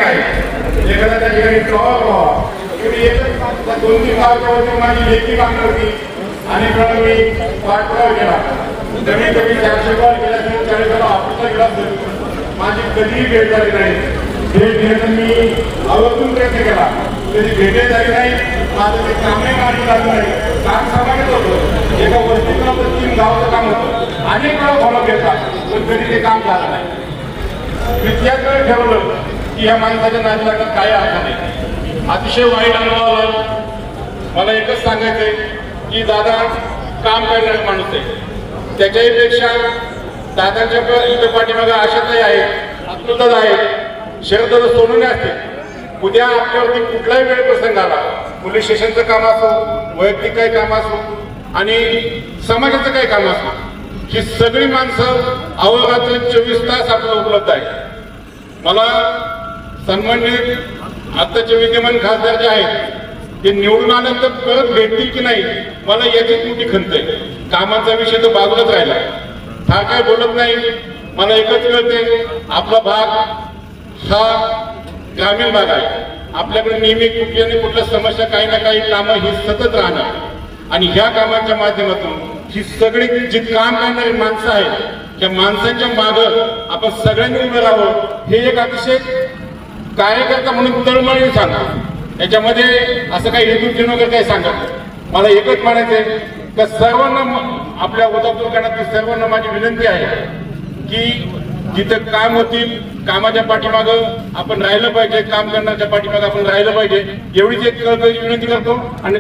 नाही, एखाद्या त्या ठिकाणी प्रवाह व्हावा. एकच 2-3 गावाच्या माझी लेखी मागणी होती आणि मी पाठपुरावा केला. कमीत कमी 400 कॉल केला, 40 ऑफिसला गेला असेल, माझी कधीही भेट झाली नाही. भेट घेण्याचा मी आवर्जून प्रयत्न केला, कधी भेटही झाली नाही. माझं ते कामही मार्गी लागलं नाही. काम सामान्यच होतं, एका वर्षीला 3 गावाचं काम होतं, अनेक वेळा फॉलो घेतला, पण कधी ते काम झालं नाही. मी त्याच वेळेस ठरवलं की या माणसाच्या नादी लागण्यात काही अर्थ नाही. अतिशय वाईट अनुभव आला. मला एकच सांगायचंय की दादा काम करणारा माणूस आहे. त्याच्याही पेक्षा दादाच्या इथं पाठीमागे आशाताई आहे, अतुलदादा आहे, शरददादा सोनवणे असते. उद्या आपल्यावरती कुठलाही वेळ प्रसंग आला, पोलीस स्टेशनचं काम असो, वैयक्तिक काही काम असो आणि समाजाचं काही काम असो, ही सगळी माणसं अहोरात्र 24 तास आपल्याला उपलब्ध आहे. मला सन्माननीय आत्ताचे विद्यमान खासदार जे आहेत ते निवडून आल्यानंतर परत भेटतील की नाही, मला याचीच मोठी खंत आहे. कामाचा विषय तर बाजूलाच राहिला, फार काय बोलत नाही. मला एकच कळते, आपला भाग हा ग्रामीण भाग आहे. आपल्याकडे नेहमी कुठल्या ना कुठल्या समस्या, काही ना काही कामं ही सतत राहणार आणि ह्या कामाच्या माध्यमातून ही सगळी जी काम करणारी माणसं आहेत, त्या माणसांच्या मागं आपण सगळ्यांनी उभे राहावं, हे एक अतिशय कार्यकर्ता म्हणून तळमळीने सांगतो. याच्यामध्ये असं काही हेतू वगैरे काही सांगत. मला एकच म्हणायचंय का सर्वांना, आपल्या उदापूर करण्यात सर्वांना माझी विनंती आहे की जिथं काम होतील, कामाच्या पाठीमागं आपण राहिलं पाहिजे, काम करण्याच्या पाठीमागं आपण राहिलं पाहिजे, एवढीच एक विनंती करतो. आणि